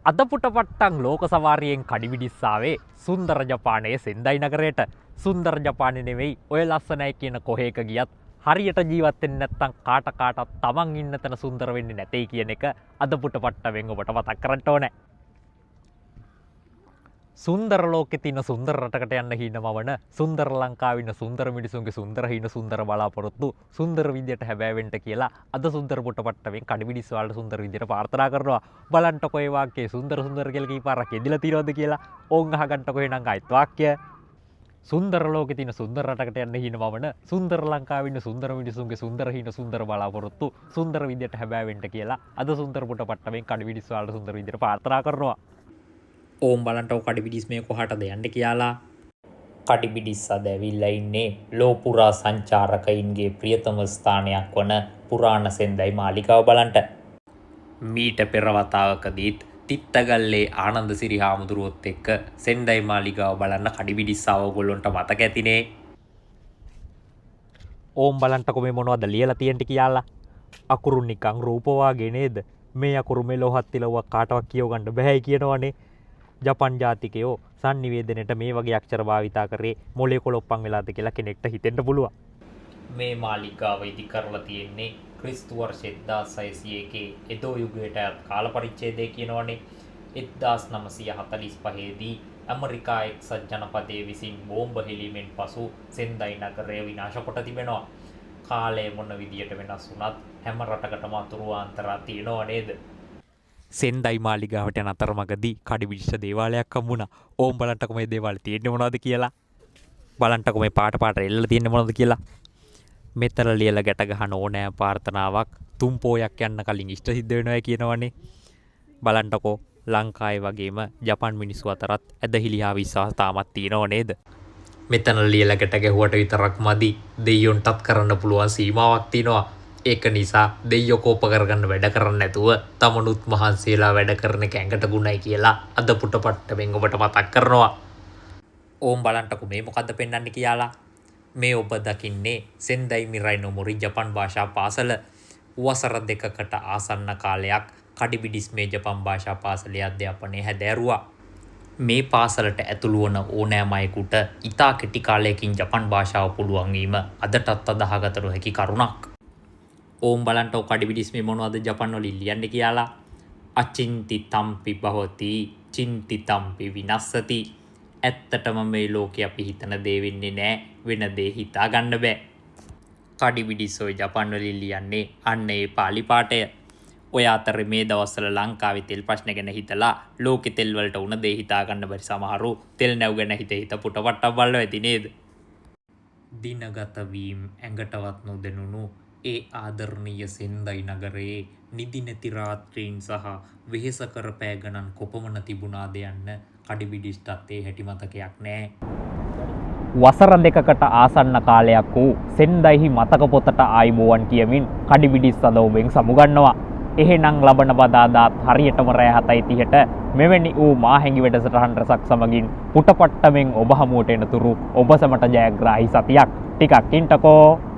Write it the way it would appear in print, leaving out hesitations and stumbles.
අද පුටපට්ටම් ලෝක සවාරියෙන් කඩිවිඩිස්සාවේ සුන්දර ජපානයේ සෙන්දයි නගරයට. සුන්දර ජපානයේ නෙවෙයි ඔය ලස්සනයි කියන කොහේක ගියත් හරියට ජීවත් වෙන්නේ නැත්නම් කාටත් තමන් ඉන්න තැන සුන්දර වෙන්නේ නැtei කියන එක අද පුටපට්ටමෙන් ඔබට මතක් කරන්න ඕනේ. සුන්දර ලෝකෙ තියෙන සුන්දර රටකට යන්න හිනමවන සුන්දර ලංකාවේ ඉන්න සුන්දර මිනිසුන්ගේ සුන්දර හින සුන්දර බලාපොරොත්තු සුන්දර විදියට හැබෑවෙන්න කියලා අද සුන්දර පුටපට්ටමෙන් කඩිවිඩිස් වලට සුන්දර විදියට ප්‍රාර්ථනා කරනවා. බලන්නකො ඒ වාක්‍යයේ සුන්දර කියලා කීපාරක් එදිලා තියනවද කියලා ඕන් අහගන්නකො එහෙනම් ආයිත් වාක්‍ය. සුන්දර ලෝකෙ තියෙන සුන්දර රටකට යන්න හිනමවන සුන්දර ලංකාවේ ඉන්න සුන්දර මිනිසුන්ගේ සුන්දර හින සුන්දර බලාපොරොත්තු සුන්දර විදියට හැබෑවෙන්න කියලා අද සුන්දර පුටපට්ටමෙන් කඩිවිඩිස් වලට සුන්දර විදියට ප්‍රාර්ථනා කරනවා. ඕම් බලන්ටව කඩිවිඩිස් මේ කොහටද යන්න කියලා. කඩිවිඩිස් අද ඇවිල්ලා ඉන්නේ ලෝපුරා සංචාරකයින්ගේ ප්‍රියතම ස්ථානයක් වන පුරාණ සෙන්දයි මාලිගාව බලන්ට. මීට පෙර වතාවකදීත් තිත්තගල්ලේ ආනන්ද සිරි හාමුදුරුවොත් එක්ක සෙන්දයි මාලිගාව බලන්න කඩිවිඩිස් ආව ඔයගොල්ලන්ට මතක ඇතිනේ. ඕම් බලන්ටකො මේ මොනවද ලියලා තියෙන්නේ කියලා. අකුරු නිකන් රූප වාගේ නේද? මේ අකුරු මෙලොවත් තිලුවක් කාටවත් කියව ගන්න බෑයි කියනවනේ. ජපන් ජාතිකයෝ සංනිවේදනයට මේ වගේ අක්ෂර භාවිතා කරේ මොලේ කොලොප්පන් වෙලාද කියලා කෙනෙක්ට හිතෙන්න පුළුවන්. මේ මාලිගාව ඉදි කරලා තියෙන්නේ ක්‍රිස්තු වර්ෂ 1601 එදෝ යුගයට කාල පරිච්ඡේදය කියනවනේ. 1945 දී ඇමරිකා එක්සත් ජනපදයේ විසින් බෝම්බ හෙළීමෙන් පසු සෙන්දයි නගරය විනාශ කොට තිබෙනවා. කාලය මොන විදියට වෙනස් වුණත් හැම රටකටම අතුරුාන්තරා තියෙනව නේද? සෙන්දයි මාලිගාවට යන අතරමඟදී කඩිවිඩිස් දේවාලයක් හම්බුණා. ඕම් බලන්නකො මේ දේවාලේ තියෙන්නේ මොනවද කියලා. බලන්නකො මේ පාට එල්ලලා තියෙන්නේ මොනවද කියලා. මෙතන ලියලා ගැට ගහන ඕනෑ ප්‍රාර්ථනාවක් තුන් පෝයක් යන්න කලින් ඉෂ්ට සිද්ධ වෙනවා කියනවනේ. බලන්නකො ලංකාවේ වගේම ජපන් මිනිස්සු අතරත් ඇදහිලි හා විශ්වාස තාමත් තියෙනව නේද? මෙතන ලියලා ගැට ගැහුවට විතරක් මදි. දෙයියොන්ටත් කරන්න පුළුවන් සීමාවක් තියෙනවා. ඒක නිසා දෙයියෝ කෝප කරගන්න වැඩ කරන්නේ නැතුව තමනුත් මහන්සියලා වැඩ කරන එක ඇඟට ගුණයි කියලා අද පුටපට්ටමෙන් ඔබට මතක් කරනවා. ඕම් බලන්නකො මේ මොකද්ද පෙන්වන්නේ කියලා. මේ ඔබ දකින්නේ සෙන්දයි මිරයි නොමොරි ජපන් භාෂා පාසල. වසර දෙකකට ආසන්න කාලයක් කඩිවිඩිස් මේ ජපන් භාෂා පාසලේ අධ්‍යාපනය හැදෑරුවා. මේ පාසලට ඇතුළු වන ඕනෑම අයෙකුට ඉතා කෙටි කාලයකින් ජපන් භාෂාව පුළුවන් වීම අදටත් අදාහගත නොහැකි කරුණක්. ඕම් බලන්ට කඩිවිඩිස් මේ මොනවද ජපන් වලින් ලියන්නේ කියලා. අචින්ති තම්පි භවති චින්ති තම්පි විනස්සති. ඇත්තටම මේ ලෝකේ අපි හිතන දේ වෙන්නේ නැහැ, වෙන දේ හිතා ගන්න බෑ. කඩිවිඩිස් ඔය ජපන් වලින් ලියන්නේ අන්න ඒ පාලි පාඨය. ඔය අතරේ මේ දවස්වල ලංකාවේ තෙල් ප්‍රශ්න ගැන හිතලා ලෝකෙ තෙල් වලට උන දේ හිතා ගන්න බැරි සමහරු තෙල් නැව් ගැන හිත පුටපට්ටම් බලලා ඇති නේද? දිනගත වීම ඇඟටවත් නොදෙනුණු ඒ ආදරණීය සෙන්දයි නගරයේ නිදි නැති රාත්‍රීන් සහ වෙහෙස කර පෑ ගණන් කොපමණ තිබුණාද යන්න කඩිවිඩිස්ටත් ඒ හැටි මතකයක් නෑ. වසර දෙකකට ආසන්න කාලයක් වූ සෙන්දයිහි මතක පොතට ආයිබෝවන් කියමින් කඩිවිඩිස් අද ඔබෙන් සමුගන්නවා. එහෙනම් ලබන බදාදාත් හරියටම රෑ 7:30ට මෙවැනි වූ මාහැඟි වැඩසටහන් රසක් සමගින් පුටපට්ටමෙන් ඔබ හමුවට එනතුරු ඔබ සමට ජයග්‍රාහී සතියක්. ටිකක් ඉන්නකෝ.